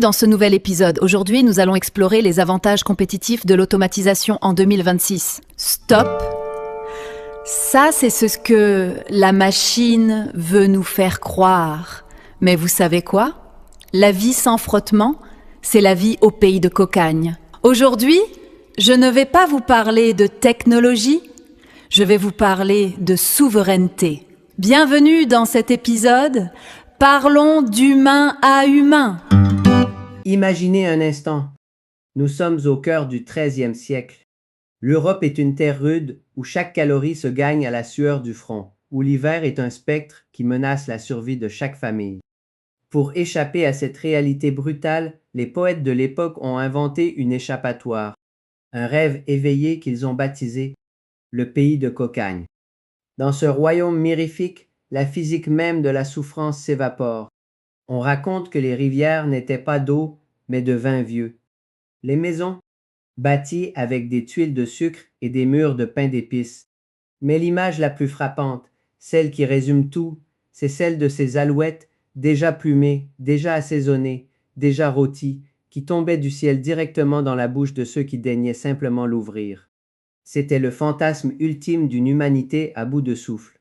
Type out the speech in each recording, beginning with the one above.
Dans ce nouvel épisode, aujourd'hui, nous allons explorer les avantages compétitifs de l'automatisation en 2026. Stop! Ça, c'est ce que la machine veut nous faire croire. Mais vous savez quoi? La vie sans frottement, c'est la vie au pays de cocagne. Aujourd'hui, je ne vais pas vous parler de technologie, je vais vous parler de souveraineté. Bienvenue dans cet épisode. Parlons d'humain à humain. Imaginez un instant, nous sommes au cœur du XIIIe siècle. L'Europe est une terre rude où chaque calorie se gagne à la sueur du front, où l'hiver est un spectre qui menace la survie de chaque famille. Pour échapper à cette réalité brutale, les poètes de l'époque ont inventé une échappatoire, un rêve éveillé qu'ils ont baptisé le pays de cocagne. Dans ce royaume mirifique, la physique même de la souffrance s'évapore. On raconte que les rivières n'étaient pas d'eau, mais de vin vieux. Les maisons, bâties avec des tuiles de sucre et des murs de pain d'épices. Mais l'image la plus frappante, celle qui résume tout, c'est celle de ces alouettes déjà plumées, déjà assaisonnées, déjà rôties, qui tombaient du ciel directement dans la bouche de ceux qui daignaient simplement l'ouvrir. C'était le fantasme ultime d'une humanité à bout de souffle.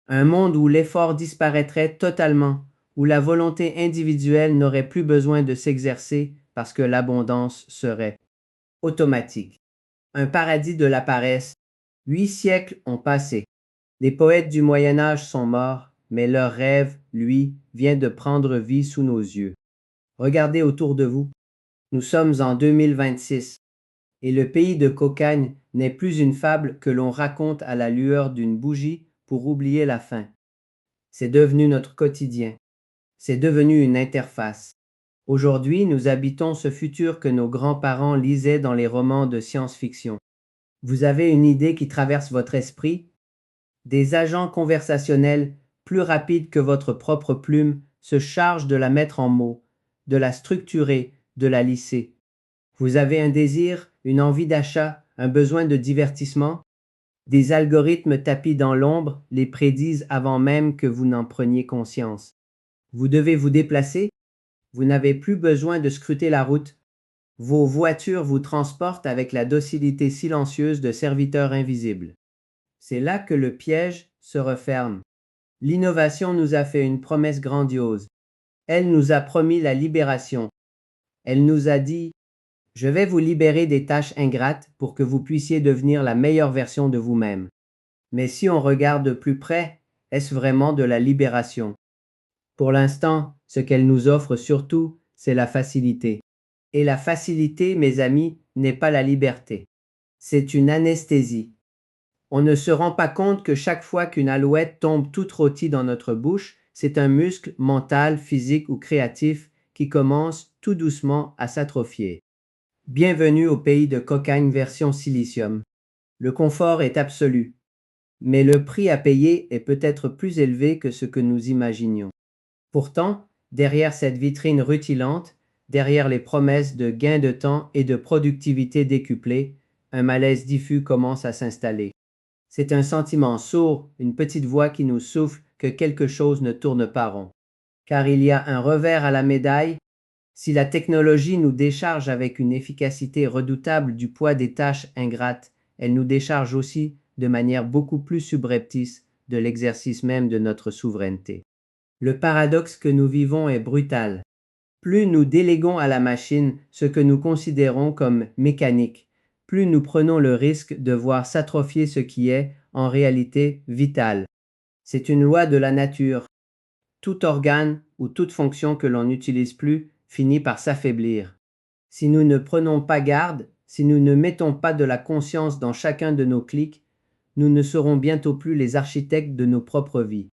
Un monde où l'effort disparaîtrait totalement, où la volonté individuelle n'aurait plus besoin de s'exercer parce que l'abondance serait automatique. Un paradis de la paresse. 8 siècles ont passé. Les poètes du Moyen Âge sont morts, mais leur rêve, lui, vient de prendre vie sous nos yeux. Regardez autour de vous. Nous sommes en 2026, et le pays de cocagne n'est plus une fable que l'on raconte à la lueur d'une bougie pour oublier la faim. C'est devenu notre quotidien. C'est devenu une interface. Aujourd'hui, nous habitons ce futur que nos grands-parents lisaient dans les romans de science-fiction. Vous avez une idée qui traverse votre esprit? Des agents conversationnels plus rapides que votre propre plume se chargent de la mettre en mots, de la structurer, de la lisser. Vous avez un désir, une envie d'achat, un besoin de divertissement? Des algorithmes tapis dans l'ombre les prédisent avant même que vous n'en preniez conscience. Vous devez vous déplacer? Vous n'avez plus besoin de scruter la route. Vos voitures vous transportent avec la docilité silencieuse de serviteurs invisibles. C'est là que le piège se referme. L'innovation nous a fait une promesse grandiose. Elle nous a promis la libération. Elle nous a dit « Je vais vous libérer des tâches ingrates pour que vous puissiez devenir la meilleure version de vous-même. » Mais si on regarde de plus près, est-ce vraiment de la libération? Pour l'instant, ce qu'elle nous offre surtout, c'est la facilité. Et la facilité, mes amis, n'est pas la liberté. C'est une anesthésie. On ne se rend pas compte que chaque fois qu'une alouette tombe toute rôtie dans notre bouche, c'est un muscle mental, physique ou créatif qui commence tout doucement à s'atrophier. Bienvenue au pays de cocagne version silicium. Le confort est absolu, mais le prix à payer est peut-être plus élevé que ce que nous imaginions. Pourtant, derrière cette vitrine rutilante, derrière les promesses de gains de temps et de productivité décuplée, un malaise diffus commence à s'installer. C'est un sentiment sourd, une petite voix qui nous souffle que quelque chose ne tourne pas rond. Car il y a un revers à la médaille. Si la technologie nous décharge avec une efficacité redoutable du poids des tâches ingrates, elle nous décharge aussi de manière beaucoup plus subreptice de l'exercice même de notre souveraineté. Le paradoxe que nous vivons est brutal. Plus nous déléguons à la machine ce que nous considérons comme mécanique, plus nous prenons le risque de voir s'atrophier ce qui est, en réalité, vital. C'est une loi de la nature. Tout organe ou toute fonction que l'on n'utilise plus finit par s'affaiblir. Si nous ne prenons pas garde, si nous ne mettons pas de la conscience dans chacun de nos clics, nous ne serons bientôt plus les architectes de nos propres vies.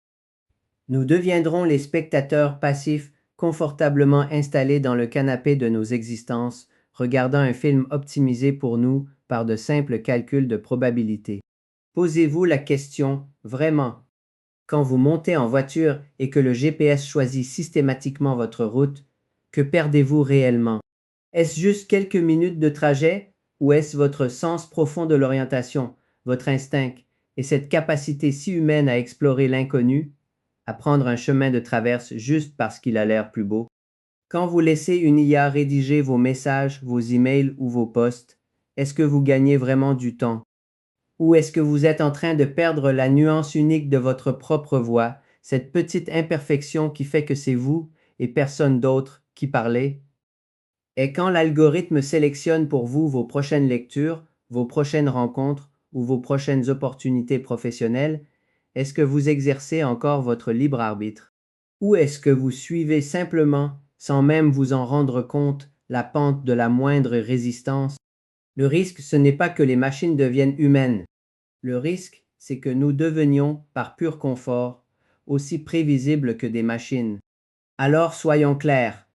Nous deviendrons les spectateurs passifs confortablement installés dans le canapé de nos existences, regardant un film optimisé pour nous par de simples calculs de probabilité. Posez-vous la question, vraiment, quand vous montez en voiture et que le GPS choisit systématiquement votre route, que perdez-vous réellement? Est-ce juste quelques minutes de trajet ou est-ce votre sens profond de l'orientation, votre instinct et cette capacité si humaine à explorer l'inconnu, à prendre un chemin de traverse juste parce qu'il a l'air plus beau? Quand vous laissez une IA rédiger vos messages, vos emails ou vos posts, est-ce que vous gagnez vraiment du temps? Ou est-ce que vous êtes en train de perdre la nuance unique de votre propre voix, cette petite imperfection qui fait que c'est vous et personne d'autre qui parlez? Et quand l'algorithme sélectionne pour vous vos prochaines lectures, vos prochaines rencontres ou vos prochaines opportunités professionnelles, est-ce que vous exercez encore votre libre arbitre? Ou est-ce que vous suivez simplement, sans même vous en rendre compte, la pente de la moindre résistance? Le risque, ce n'est pas que les machines deviennent humaines. Le risque, c'est que nous devenions, par pur confort, aussi prévisibles que des machines. Alors soyons clairs.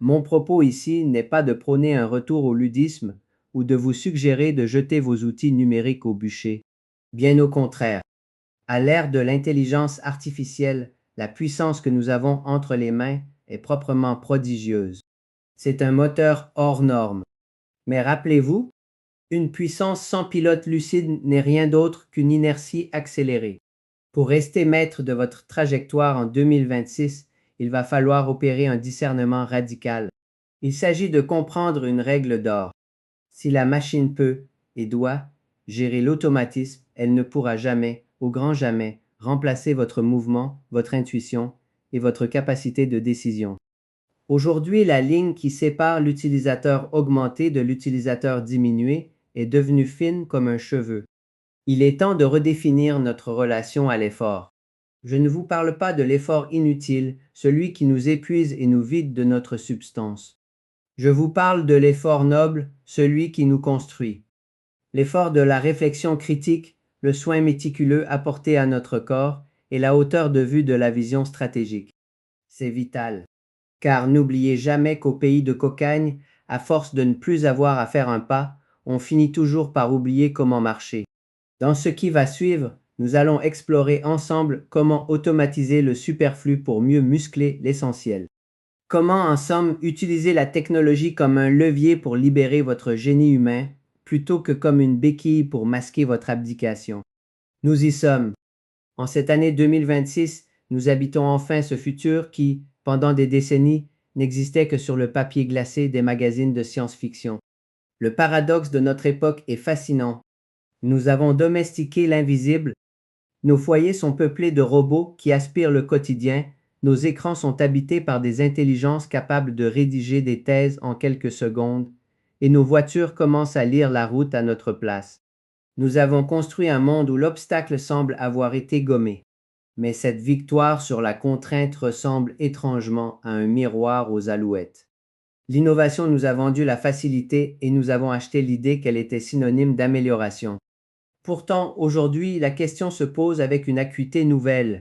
Mon propos ici n'est pas de prôner un retour au ludisme ou de vous suggérer de jeter vos outils numériques au bûcher. Bien au contraire. À l'ère de l'intelligence artificielle, la puissance que nous avons entre les mains est proprement prodigieuse. C'est un moteur hors norme. Mais rappelez-vous, une puissance sans pilote lucide n'est rien d'autre qu'une inertie accélérée. Pour rester maître de votre trajectoire en 2026, il va falloir opérer un discernement radical. Il s'agit de comprendre une règle d'or. Si la machine peut et doit gérer l'automatisme, elle ne pourra jamais, au grand jamais, remplacer votre mouvement, votre intuition et votre capacité de décision. Aujourd'hui, la ligne qui sépare l'utilisateur augmenté de l'utilisateur diminué est devenue fine comme un cheveu. Il est temps de redéfinir notre relation à l'effort. Je ne vous parle pas de l'effort inutile, celui qui nous épuise et nous vide de notre substance. Je vous parle de l'effort noble, celui qui nous construit. L'effort de la réflexion critique, le soin méticuleux apporté à notre corps et la hauteur de vue de la vision stratégique. C'est vital. Car n'oubliez jamais qu'au pays de cocagne, à force de ne plus avoir à faire un pas, on finit toujours par oublier comment marcher. Dans ce qui va suivre, nous allons explorer ensemble comment automatiser le superflu pour mieux muscler l'essentiel. Comment, en somme, utiliser la technologie comme un levier pour libérer votre génie humain, plutôt que comme une béquille pour masquer votre abdication. Nous y sommes. En cette année 2026, nous habitons enfin ce futur qui, pendant des décennies, n'existait que sur le papier glacé des magazines de science-fiction. Le paradoxe de notre époque est fascinant. Nous avons domestiqué l'invisible. Nos foyers sont peuplés de robots qui aspirent le quotidien. Nos écrans sont habités par des intelligences capables de rédiger des thèses en quelques secondes. Et nos voitures commencent à lire la route à notre place. Nous avons construit un monde où l'obstacle semble avoir été gommé. Mais cette victoire sur la contrainte ressemble étrangement à un miroir aux alouettes. L'innovation nous a vendu la facilité et nous avons acheté l'idée qu'elle était synonyme d'amélioration. Pourtant, aujourd'hui, la question se pose avec une acuité nouvelle.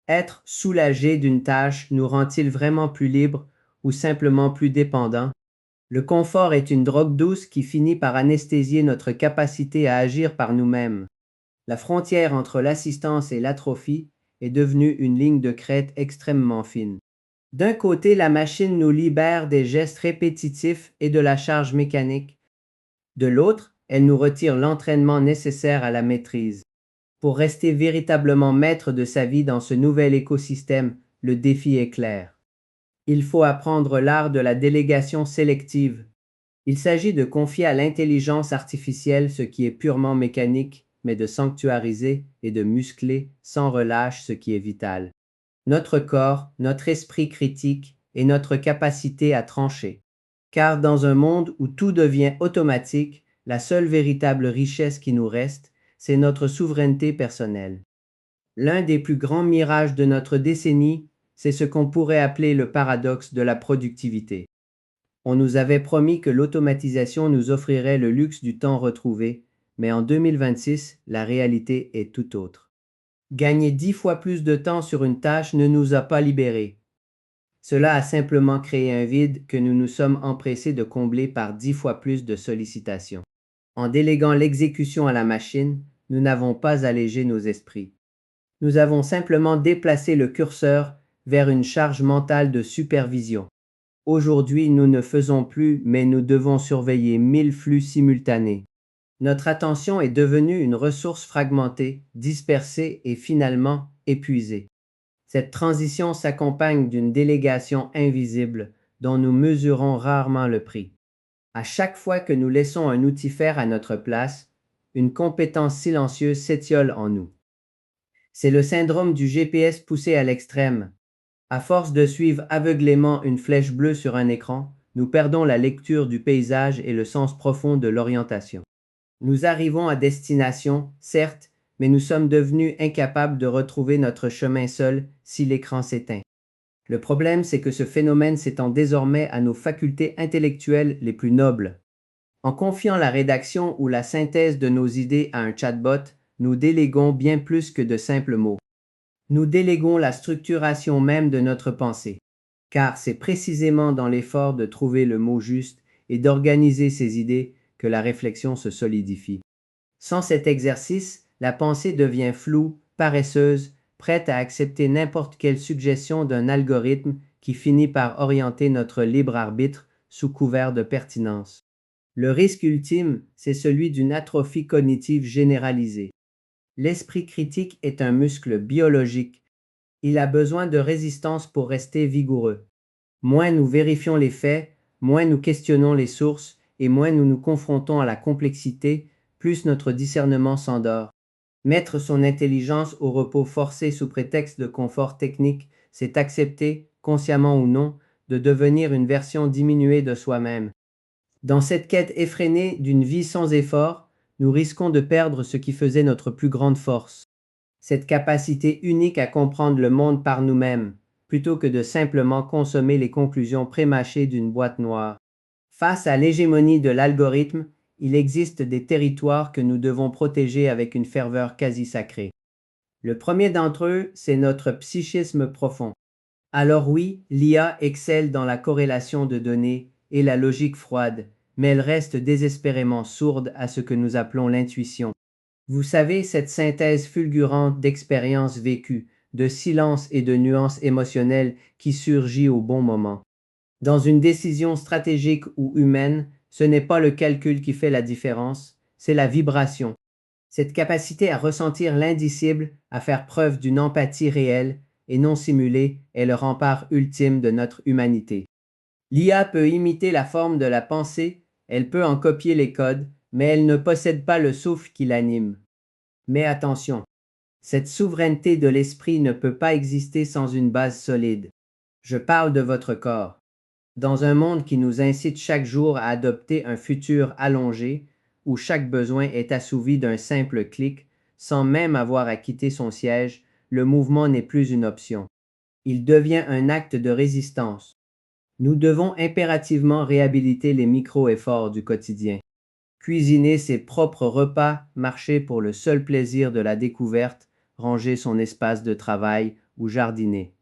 Être soulagé d'une tâche nous rend-il vraiment plus libre ou simplement plus dépendant? Le confort est une drogue douce qui finit par anesthésier notre capacité à agir par nous-mêmes. La frontière entre l'assistance et l'atrophie est devenue une ligne de crête extrêmement fine. D'un côté, la machine nous libère des gestes répétitifs et de la charge mécanique. De l'autre, elle nous retire l'entraînement nécessaire à la maîtrise. Pour rester véritablement maître de sa vie dans ce nouvel écosystème, le défi est clair. Il faut apprendre l'art de la délégation sélective. Il s'agit de confier à l'intelligence artificielle ce qui est purement mécanique, mais de sanctuariser et de muscler sans relâche ce qui est vital. Notre corps, notre esprit critique et notre capacité à trancher. Car dans un monde où tout devient automatique, la seule véritable richesse qui nous reste, c'est notre souveraineté personnelle. L'un des plus grands mirages de notre décennie, c'est ce qu'on pourrait appeler le paradoxe de la productivité. On nous avait promis que l'automatisation nous offrirait le luxe du temps retrouvé, mais en 2026, la réalité est tout autre. Gagner 10 fois plus de temps sur une tâche ne nous a pas libérés. Cela a simplement créé un vide que nous nous sommes empressés de combler par 10 fois plus de sollicitations. En déléguant l'exécution à la machine, nous n'avons pas allégé nos esprits. Nous avons simplement déplacé le curseur vers une charge mentale de supervision. Aujourd'hui, nous ne faisons plus, mais nous devons surveiller 1000 flux simultanés. Notre attention est devenue une ressource fragmentée, dispersée et finalement épuisée. Cette transition s'accompagne d'une délégation invisible, dont nous mesurons rarement le prix. À chaque fois que nous laissons un outil faire à notre place, une compétence silencieuse s'étiole en nous. C'est le syndrome du GPS poussé à l'extrême. À force de suivre aveuglément une flèche bleue sur un écran, nous perdons la lecture du paysage et le sens profond de l'orientation. Nous arrivons à destination, certes, mais nous sommes devenus incapables de retrouver notre chemin seul si l'écran s'éteint. Le problème, c'est que ce phénomène s'étend désormais à nos facultés intellectuelles les plus nobles. En confiant la rédaction ou la synthèse de nos idées à un chatbot, nous déléguons bien plus que de simples mots. Nous déléguons la structuration même de notre pensée, car c'est précisément dans l'effort de trouver le mot juste et d'organiser ses idées que la réflexion se solidifie. Sans cet exercice, la pensée devient floue, paresseuse, prête à accepter n'importe quelle suggestion d'un algorithme qui finit par orienter notre libre arbitre sous couvert de pertinence. Le risque ultime, c'est celui d'une atrophie cognitive généralisée. L'esprit critique est un muscle biologique. Il a besoin de résistance pour rester vigoureux. Moins nous vérifions les faits, moins nous questionnons les sources et moins nous nous confrontons à la complexité, plus notre discernement s'endort. Mettre son intelligence au repos forcé sous prétexte de confort technique, c'est accepter, consciemment ou non, de devenir une version diminuée de soi-même. Dans cette quête effrénée d'une vie sans effort, nous risquons de perdre ce qui faisait notre plus grande force. Cette capacité unique à comprendre le monde par nous-mêmes, plutôt que de simplement consommer les conclusions prémâchées d'une boîte noire. Face à l'hégémonie de l'algorithme, il existe des territoires que nous devons protéger avec une ferveur quasi sacrée. Le premier d'entre eux, c'est notre psychisme profond. Alors oui, l'IA excelle dans la corrélation de données et la logique froide, mais elle reste désespérément sourde à ce que nous appelons l'intuition. Vous savez, cette synthèse fulgurante d'expériences vécues, de silence et de nuances émotionnelles qui surgit au bon moment. Dans une décision stratégique ou humaine, ce n'est pas le calcul qui fait la différence, c'est la vibration. Cette capacité à ressentir l'indicible, à faire preuve d'une empathie réelle et non simulée est le rempart ultime de notre humanité. L'IA peut imiter la forme de la pensée, elle peut en copier les codes, mais elle ne possède pas le souffle qui l'anime. Mais attention, cette souveraineté de l'esprit ne peut pas exister sans une base solide. Je parle de votre corps. Dans un monde qui nous incite chaque jour à adopter un futur allongé, où chaque besoin est assouvi d'un simple clic, sans même avoir à quitter son siège, le mouvement n'est plus une option. Il devient un acte de résistance. Nous devons impérativement réhabiliter les micro-efforts du quotidien. Cuisiner ses propres repas, marcher pour le seul plaisir de la découverte, ranger son espace de travail ou jardiner.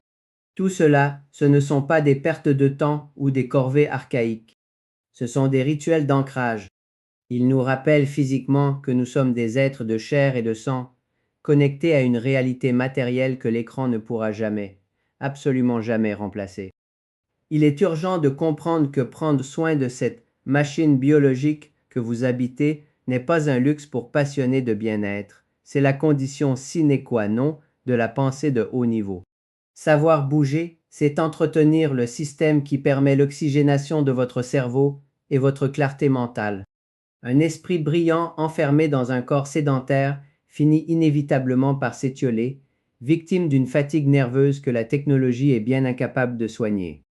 Tout cela, ce ne sont pas des pertes de temps ou des corvées archaïques. Ce sont des rituels d'ancrage. Ils nous rappellent physiquement que nous sommes des êtres de chair et de sang, connectés à une réalité matérielle que l'écran ne pourra jamais, absolument jamais remplacer. Il est urgent de comprendre que prendre soin de cette machine biologique que vous habitez n'est pas un luxe pour passionner de bien-être, c'est la condition sine qua non de la pensée de haut niveau. Savoir bouger, c'est entretenir le système qui permet l'oxygénation de votre cerveau et votre clarté mentale. Un esprit brillant enfermé dans un corps sédentaire finit inévitablement par s'étioler, victime d'une fatigue nerveuse que la technologie est bien incapable de soigner.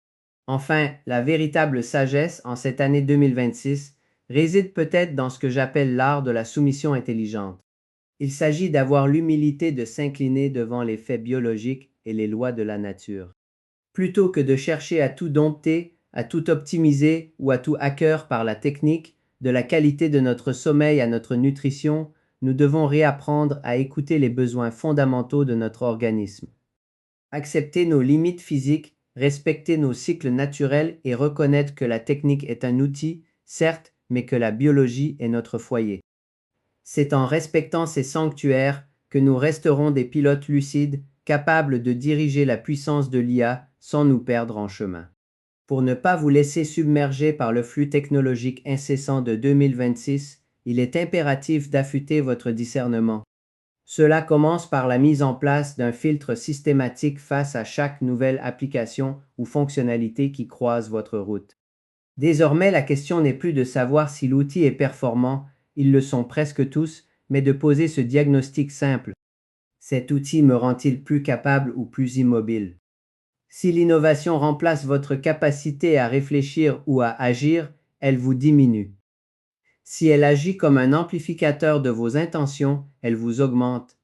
Enfin, la véritable sagesse en cette année 2026 réside peut-être dans ce que j'appelle l'art de la soumission intelligente. Il s'agit d'avoir l'humilité de s'incliner devant les faits biologiques et les lois de la nature. Plutôt que de chercher à tout dompter, à tout optimiser ou à tout hacker par la technique, de la qualité de notre sommeil à notre nutrition, nous devons réapprendre à écouter les besoins fondamentaux de notre organisme. Accepter nos limites physiques, respecter nos cycles naturels et reconnaître que la technique est un outil, certes, mais que la biologie est notre foyer. C'est en respectant ces sanctuaires que nous resterons des pilotes lucides, capables de diriger la puissance de l'IA sans nous perdre en chemin. Pour ne pas vous laisser submerger par le flux technologique incessant de 2026, il est impératif d'affûter votre discernement. Cela commence par la mise en place d'un filtre systématique face à chaque nouvelle application ou fonctionnalité qui croise votre route. Désormais, la question n'est plus de savoir si l'outil est performant, ils le sont presque tous, mais de poser ce diagnostic simple. Cet outil me rend-il plus capable ou plus immobile? Si l'innovation remplace votre capacité à réfléchir ou à agir, elle vous diminue. Si elle agit comme un amplificateur de vos intentions, elle vous augmente.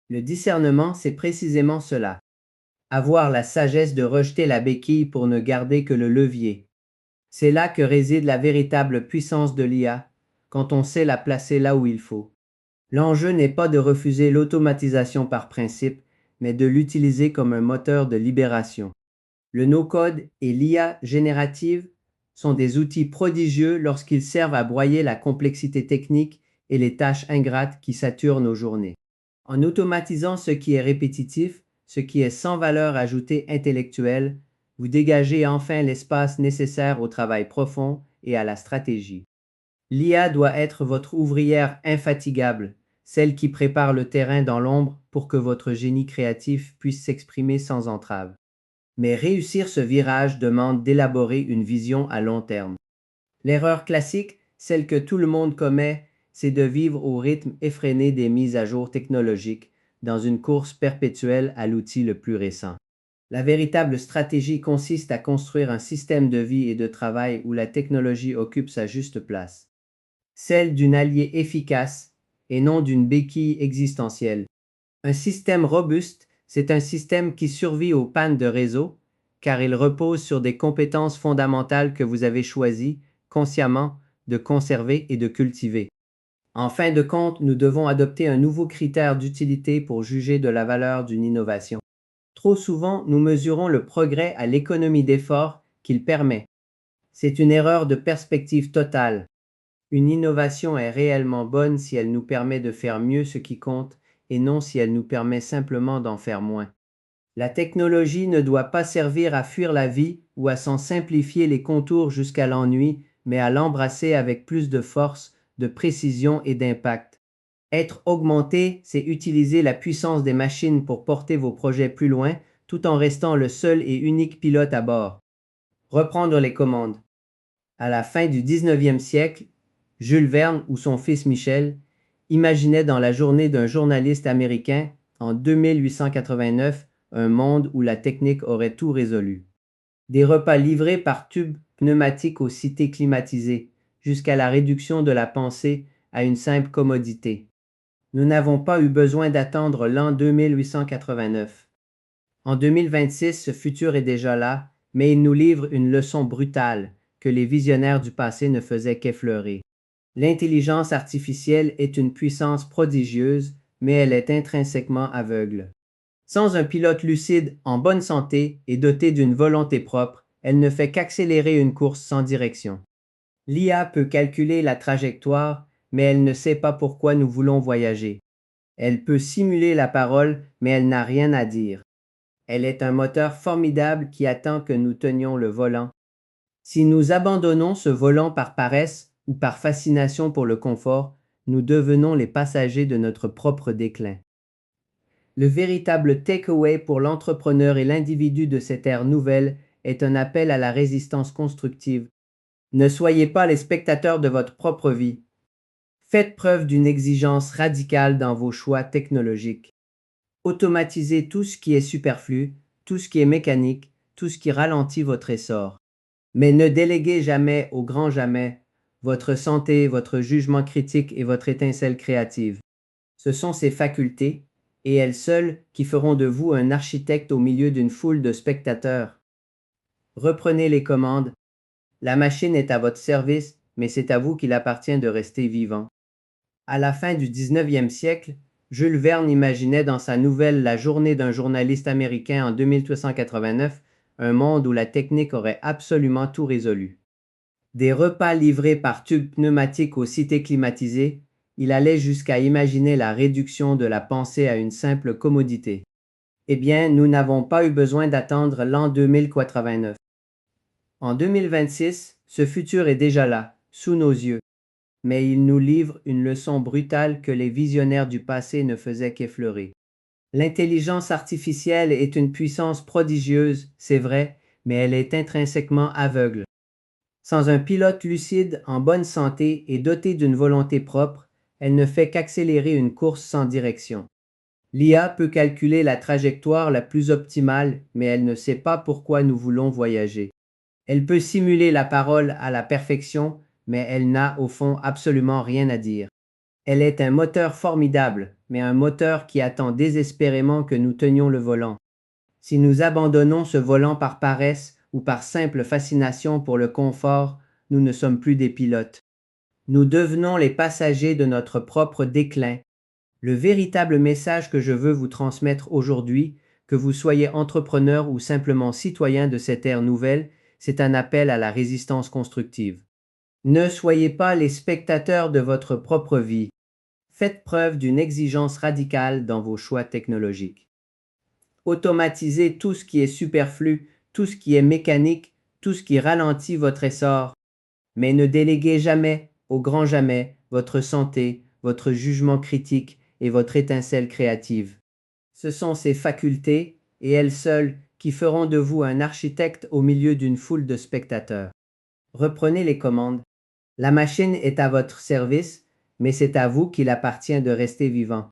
Le discernement, c'est précisément cela. Avoir la sagesse de rejeter la béquille pour ne garder que le levier. C'est là que réside la véritable puissance de l'IA, quand on sait la placer là où il faut. L'enjeu n'est pas de refuser l'automatisation par principe, mais de l'utiliser comme un moteur de libération. Le no-code et l'IA générative sont des outils prodigieux lorsqu'ils servent à broyer la complexité technique et les tâches ingrates qui saturent nos journées. En automatisant ce qui est répétitif, ce qui est sans valeur ajoutée intellectuelle, vous dégagez enfin l'espace nécessaire au travail profond et à la stratégie. L'IA doit être votre ouvrière infatigable, celle qui prépare le terrain dans l'ombre pour que votre génie créatif puisse s'exprimer sans entrave. Mais réussir ce virage demande d'élaborer une vision à long terme. L'erreur classique, celle que tout le monde commet, c'est de vivre au rythme effréné des mises à jour technologiques, dans une course perpétuelle à l'outil le plus récent. La véritable stratégie consiste à construire un système de vie et de travail où la technologie occupe sa juste place, celle d'une alliée efficace et non d'une béquille existentielle. Un système robuste, c'est un système qui survit aux pannes de réseau, car il repose sur des compétences fondamentales que vous avez choisi, consciemment, de conserver et de cultiver. En fin de compte, nous devons adopter un nouveau critère d'utilité pour juger de la valeur d'une innovation. Trop souvent, nous mesurons le progrès à l'économie d'effort qu'il permet. C'est une erreur de perspective totale. Une innovation est réellement bonne si elle nous permet de faire mieux ce qui compte et non si elle nous permet simplement d'en faire moins. La technologie ne doit pas servir à fuir la vie ou à s'en simplifier les contours jusqu'à l'ennui, mais à l'embrasser avec plus de force, de précision et d'impact. Être augmenté, c'est utiliser la puissance des machines pour porter vos projets plus loin, tout en restant le seul et unique pilote à bord. Reprendre les commandes. À la fin du 19e siècle, Jules Verne ou son fils Michel imaginaient dans la journée d'un journaliste américain, en 2889, un monde où la technique aurait tout résolu. Des repas livrés par tubes pneumatiques aux cités climatisées, jusqu'à la réduction de la pensée à une simple commodité. Nous n'avons pas eu besoin d'attendre l'an 2889. En 2026, ce futur est déjà là, mais il nous livre une leçon brutale que les visionnaires du passé ne faisaient qu'effleurer. L'intelligence artificielle est une puissance prodigieuse, mais elle est intrinsèquement aveugle. Sans un pilote lucide, en bonne santé et doté d'une volonté propre, elle ne fait qu'accélérer une course sans direction. L'IA peut calculer la trajectoire, mais elle ne sait pas pourquoi nous voulons voyager. Elle peut simuler la parole, mais elle n'a rien à dire. Elle est un moteur formidable qui attend que nous tenions le volant. Si nous abandonnons ce volant par paresse ou par fascination pour le confort, nous devenons les passagers de notre propre déclin. Le véritable takeaway pour l'entrepreneur et l'individu de cette ère nouvelle est un appel à la résistance constructive. Ne soyez pas les spectateurs de votre propre vie. Faites preuve d'une exigence radicale dans vos choix technologiques. Automatisez tout ce qui est superflu, tout ce qui est mécanique, tout ce qui ralentit votre essor. Mais ne déléguez jamais au grand jamais votre santé, votre jugement critique et votre étincelle créative. Ce sont ces facultés, et elles seules, qui feront de vous un architecte au milieu d'une foule de spectateurs. Reprenez les commandes. La machine est à votre service, mais c'est à vous qu'il appartient de rester vivant. À la fin du 19e siècle, Jules Verne imaginait dans sa nouvelle La journée d'un journaliste américain en 2389 un monde où la technique aurait absolument tout résolu. Des repas livrés par tubes pneumatiques aux cités climatisées, il allait jusqu'à imaginer la réduction de la pensée à une simple commodité. Eh bien, nous n'avons pas eu besoin d'attendre l'an 2089. En 2026, ce futur est déjà là, sous nos yeux. mais il nous livre une leçon brutale que les visionnaires du passé ne faisaient qu'effleurer. L'intelligence artificielle est une puissance prodigieuse, c'est vrai, mais elle est intrinsèquement aveugle. Sans un pilote lucide, en bonne santé et doté d'une volonté propre, elle ne fait qu'accélérer une course sans direction. L'IA peut calculer la trajectoire la plus optimale, mais elle ne sait pas pourquoi nous voulons voyager. Elle peut simuler la parole à la perfection, mais elle n'a au fond absolument rien à dire. Elle est un moteur formidable, mais un moteur qui attend désespérément que nous tenions le volant. Si nous abandonnons ce volant par paresse ou par simple fascination pour le confort, nous ne sommes plus des pilotes. Nous devenons les passagers de notre propre déclin. Le véritable message que je veux vous transmettre aujourd'hui, que vous soyez entrepreneur ou simplement citoyen de cette ère nouvelle, c'est un appel à la résistance constructive. Ne soyez pas les spectateurs de votre propre vie. Faites preuve d'une exigence radicale dans vos choix technologiques. Automatisez tout ce qui est superflu, tout ce qui est mécanique, tout ce qui ralentit votre essor. Mais ne déléguez jamais, au grand jamais, votre santé, votre jugement critique et votre étincelle créative. Ce sont ces facultés, et elles seules, qui feront de vous un architecte au milieu d'une foule de spectateurs. Reprenez les commandes. La machine est à votre service, mais c'est à vous qu'il appartient de rester vivant.